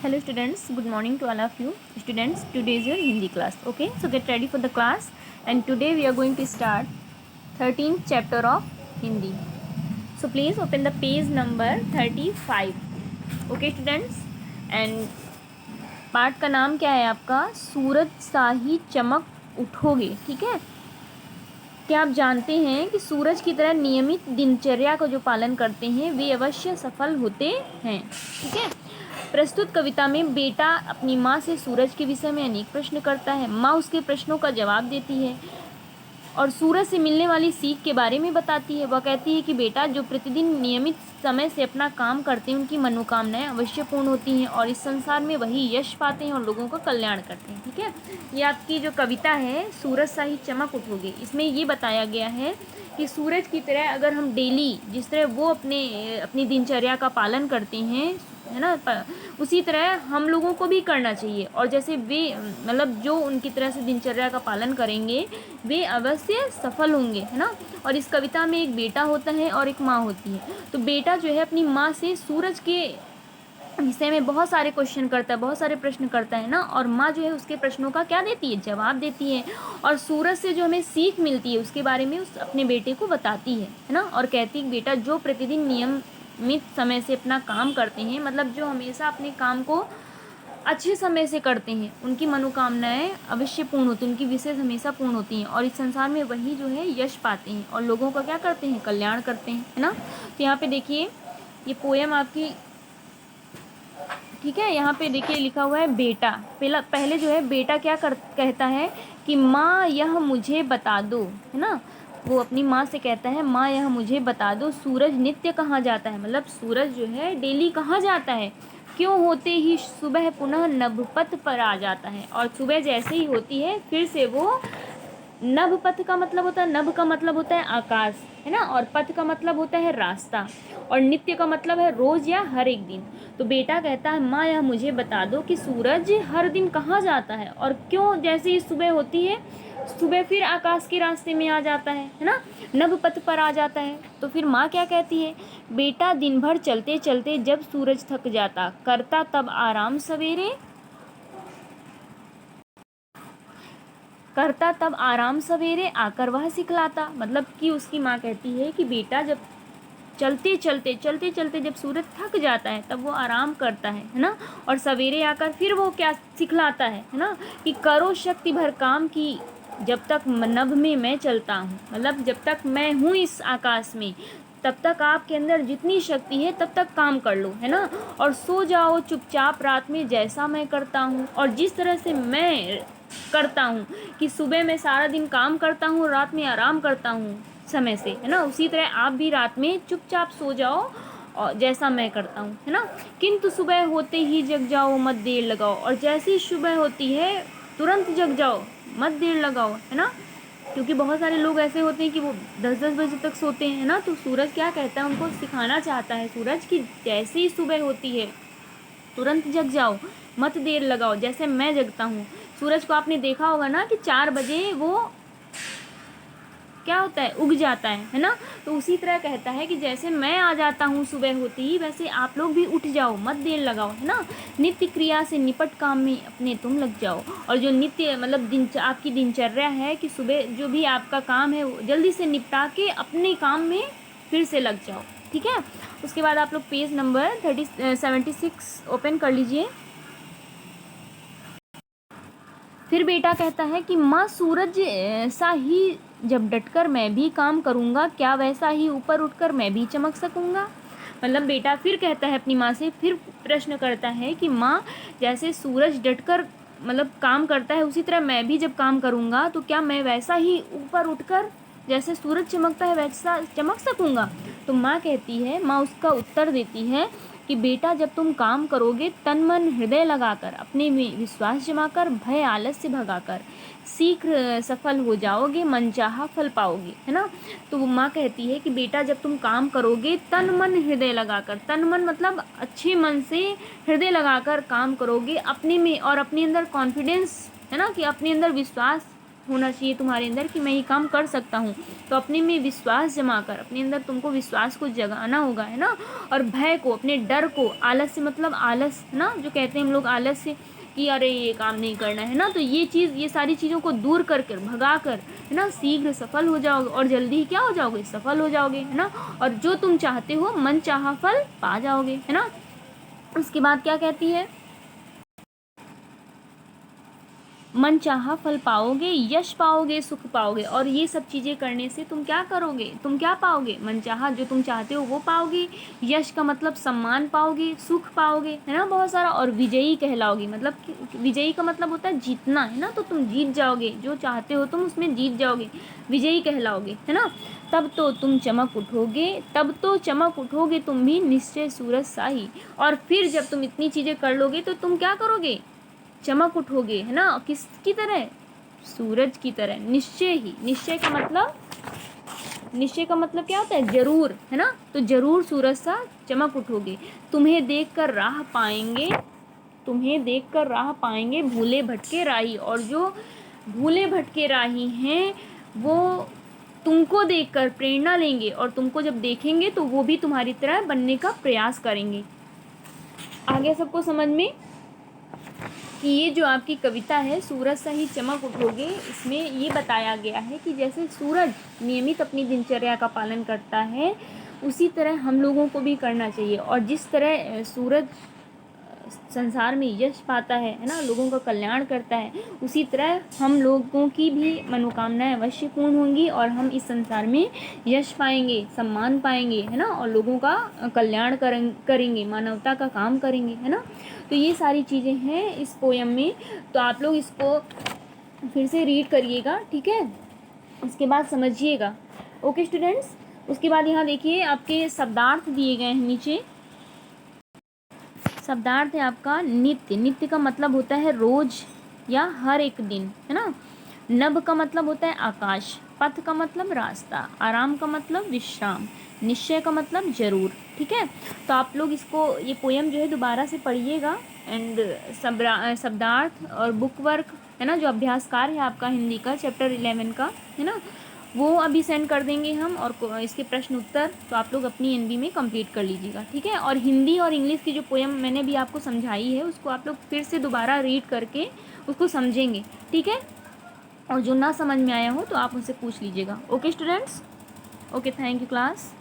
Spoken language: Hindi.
Hello students, good morning to all of you. Students, today is your Hindi class. Okay, so get ready for the class, and today we are going to start 13th chapter of Hindi. So please open the page number 35. Okay students, and पाठ का नाम क्या है आपका? सूरज सा ही चमक उठोगे. ठीक है, क्या आप जानते हैं कि सूरज की तरह नियमित दिनचर्या का जो पालन करते हैं वे अवश्य सफल होते हैं. ठीक है, प्रस्तुत कविता में बेटा अपनी माँ से सूरज के विषय में अनेक प्रश्न करता है. माँ उसके प्रश्नों का जवाब देती है और सूरज से मिलने वाली सीख के बारे में बताती है. वह कहती है कि बेटा जो प्रतिदिन नियमित समय से अपना काम करते हैं उनकी मनोकामनाएं अवश्य पूर्ण होती हैं और इस संसार में वही यश पाते हैं और लोगों का कल्याण करते हैं. ठीक है, ये आपकी जो कविता है सूरज सा ही चमक उठोगे, इसमें ये बताया गया है कि सूरज की तरह अगर हम डेली जिस तरह वो अपनी दिनचर्या का पालन करते हैं, है ना, उसी तरह हम लोगों को भी करना चाहिए. और जैसे वे मतलब जो उनकी तरह से दिनचर्या का पालन करेंगे वे अवश्य सफल होंगे, है ना. और इस कविता में एक बेटा होता है और एक माँ होती है. तो बेटा जो है अपनी माँ से सूरज के विषय में बहुत सारे क्वेश्चन करता है, बहुत सारे प्रश्न करता है ना, और माँ जो है उसके प्रश्नों का क्या देती है, जवाब देती है. और सूरज से जो हमें सीख मिलती है उसके बारे में उस अपने बेटे को बताती है ना, और कहती है बेटा जो प्रतिदिन नियमित समय से अपना काम करते हैं, मतलब जो हमेशा अपने काम को अच्छे समय से करते हैं उनकी मनोकामनाएं अवश्य पूर्ण होती हैं, उनकी विशेष हमेशा पूर्ण होती हैं और इस संसार में वही जो है यश पाते हैं और लोगों का क्या करते हैं, कल्याण करते हैं, है ना. तो यहाँ पे देखिए ये पोयम आपकी, ठीक है, यहाँ पे देखिए लिखा हुआ है बेटा. पहले जो है बेटा क्या कहता है कि माँ यह मुझे बता दो, है ना. वो अपनी माँ से कहता है माँ यह मुझे बता दो सूरज नित्य कहाँ जाता है, मतलब सूरज जो है डेली कहाँ जाता है, क्यों होते ही सुबह पुनः नभपथ पर आ जाता है. और सुबह जैसे ही होती है फिर से वो नभपथ का मतलब होता है, नभ का मतलब होता है आकाश, है ना, और पथ का मतलब होता है रास्ता, और नित्य का मतलब है रोज या हर एक दिन. तो बेटा कहता है माँ यह मुझे बता दो कि सूरज हर दिन कहाँ जाता है और क्यों जैसे ही सुबह होती है सुबह फिर आकाश के रास्ते में आ जाता है ना, नभपथ पर आ जाता है. तो फिर माँ क्या कहती है, बेटा दिन भर चलते चलते जब सूरज थक जाता करता तब आराम सवेरे, करता तब आराम सवेरे आकर वह सिखलाता. मतलब कि उसकी माँ कहती है कि बेटा जब चलते चलते जब सूरज थक जाता है तब वो आराम करता है ना, और सवेरे आकर फिर वो क्या सिखलाता है ना, कि करो शक्ति भर काम की जब तक नभ में मैं चलता हूँ, मतलब जब तक मैं हूँ इस आकाश में तब तक आपके अंदर जितनी शक्ति है तब तक काम कर लो, है ना, और सो जाओ चुपचाप रात में जैसा मैं करता हूँ. और जिस तरह से मैं करता हूँ कि सुबह मैं सारा दिन काम करता हूँ, रात में आराम करता हूँ समय से, है ना, उसी तरह आप भी रात में चुपचाप सो जाओ और जैसा मैं करता हूँ, है ना. किंतु सुबह होते ही जग जाओ मत देर लगाओ, और जैसी सुबह होती है तुरंत जग जाओ मत देर लगाओ, है ना. क्योंकि बहुत सारे लोग ऐसे होते हैं कि वो 10-10 बजे तक सोते हैं ना. तो सूरज क्या कहता है, उनको सिखाना चाहता है सूरज कि जैसे ही सुबह होती है तुरंत जग जाओ मत देर लगाओ, जैसे मैं जगता हूँ. सूरज को आपने देखा होगा ना कि 4 बजे वो क्या होता है, उग जाता है ना. तो उसी तरह कहता है कि जैसे मैं आ जाता हूँ सुबह होते ही वैसे आप लोग भी उठ जाओ मत देर लगाओ, है ना. नित्य क्रिया से निपट काम में अपने तुम लग जाओ. और जो नित्य मतलब आपकी दिनचर्या है कि सुबह जो भी आपका काम है जल्दी से निपटा के अपने काम में फिर से लग जाओ. ठीक है, उसके बाद आप लोग पेज नंबर 76 ओपन कर लीजिए. फिर बेटा कहता है कि माँ सूरज सा ही जब डटकर मैं भी काम करूँगा क्या वैसा ही ऊपर उठकर मैं भी चमक सकूँगा. मतलब बेटा फिर कहता है अपनी माँ से, फिर प्रश्न करता है कि माँ जैसे सूरज डटकर मतलब काम करता है उसी तरह मैं भी जब काम करूँगा तो क्या मैं वैसा ही ऊपर उठकर जैसे सूरज चमकता है वैसा चमक सकूँगा. तो माँ कहती है, माँ उसका उत्तर देती है कि बेटा जब तुम काम करोगे तन मन हृदय लगाकर अपने में विश्वास जमाकर भय आलस्य भगाकर शीघ्र सफल हो जाओगे मनचाहा फल पाओगे, है ना. तो वो माँ कहती है कि बेटा जब तुम काम करोगे तन मन हृदय लगाकर, तन मन मतलब अच्छे मन से हृदय लगाकर काम करोगे अपने में, और अपने अंदर कॉन्फिडेंस, है ना, कि अपने अंदर विश्वास होना चाहिए तुम्हारे अंदर कि मैं ये काम कर सकता हूँ। तो अपने में विश्वास जमा कर, अपने अंदर तुमको विश्वास को जगाना होगा, है ना। और भय को, अपने डर को, आलस से मतलब आलस, है ना, जो कहते हैं हम लोग आलस से कि अरे ये काम नहीं करना है ना, तो ये सारी चीज़ों को दूर कर कर, भगा कर, है ना, शीघ्र सफल हो जाओगे और जल्दी ही क्या हो जाओगे, सफल हो जाओगे, है ना। और जो तुम चाहते हो मन चाहा फल पा जाओगे, है ना। उसके बाद क्या कहती है, मन चाहा फल पाओगे, यश पाओगे, सुख पाओगे। और ये सब चीज़ें करने से तुम क्या करोगे, तुम क्या पाओगे, मन चाहा जो तुम चाहते हो वो पाओगे, यश का मतलब सम्मान पाओगे, सुख पाओगे, है ना, बहुत सारा, और विजयी कहलाओगे। मतलब विजयी का मतलब होता है जीतना, है ना, तो तुम जीत जाओगे, जो चाहते हो तुम उसमें जीत जाओगे, विजयी कहलाओगे, है ना। तब तो तुम चमक उठोगे, तब तो चमक उठोगे तुम भी निश्चय सूरज साही। और फिर जब तुम इतनी चीज़ें कर लोगे तो तुम क्या करोगे, चमक उठोगे, है ना, किसकी तरह, सूरज की तरह। निश्चय ही, निश्चय का मतलब क्या होता है, जरूर, है ना, तो जरूर सूरज सा चमक उठोगे। तुम्हें देखकर राह पाएंगे, तुम्हें देखकर राह पाएंगे भूले भटके राही। और जो भूले भटके राही हैं वो तुमको देखकर प्रेरणा लेंगे, और तुमको जब देखेंगे तो वो भी तुम्हारी तरह बनने का प्रयास करेंगे। आगे सबको समझ में कि ये जो आपकी कविता है सूरज सा ही चमक उठोगे, इसमें ये बताया गया है कि जैसे सूरज नियमित अपनी दिनचर्या का पालन करता है उसी तरह हम लोगों को भी करना चाहिए। और जिस तरह सूरज संसार में यश पाता है ना, लोगों का कल्याण करता है, उसी तरह हम लोगों की भी मनोकामनाएं अवश्य पूर्ण होंगी और हम इस संसार में यश पाएंगे, सम्मान पाएंगे, है ना, और लोगों का कल्याण करेंगे, मानवता का काम करेंगे, है ना। तो ये सारी चीज़ें हैं इस पोयम में, तो आप लोग इसको फिर से रीड करिएगा, ठीक है, इसके बाद समझिएगा। ओके स्टूडेंट्स, उसके बाद यहाँ देखिए आपके शब्दार्थ दिए गए हैं नीचे। शब्दार्थ है आपका नित्य, नित्य का मतलब होता है रोज या हर एक दिन, है ना। नभ का मतलब होता है आकाश, पथ का मतलब रास्ता, आराम का मतलब विश्राम, निश्चय का मतलब जरूर, ठीक है। तो आप लोग इसको, ये पोयम जो है दोबारा से पढ़िएगा, एंड शब्दार्थ और बुक वर्क, है ना, जो अभ्यास कार्य है आपका हिंदी का चैप्टर 11 का, है ना, वो अभी सेंड कर देंगे हम, और इसके प्रश्न उत्तर तो आप लोग अपनी एनबी में कंप्लीट कर लीजिएगा, ठीक है। और हिंदी और इंग्लिश की जो पोयम मैंने भी आपको समझाई है उसको आप लोग फिर से दोबारा रीड करके उसको समझेंगे, ठीक है। और जो ना समझ में आया हो तो आप उनसे पूछ लीजिएगा। Okay students, okay, thank you class.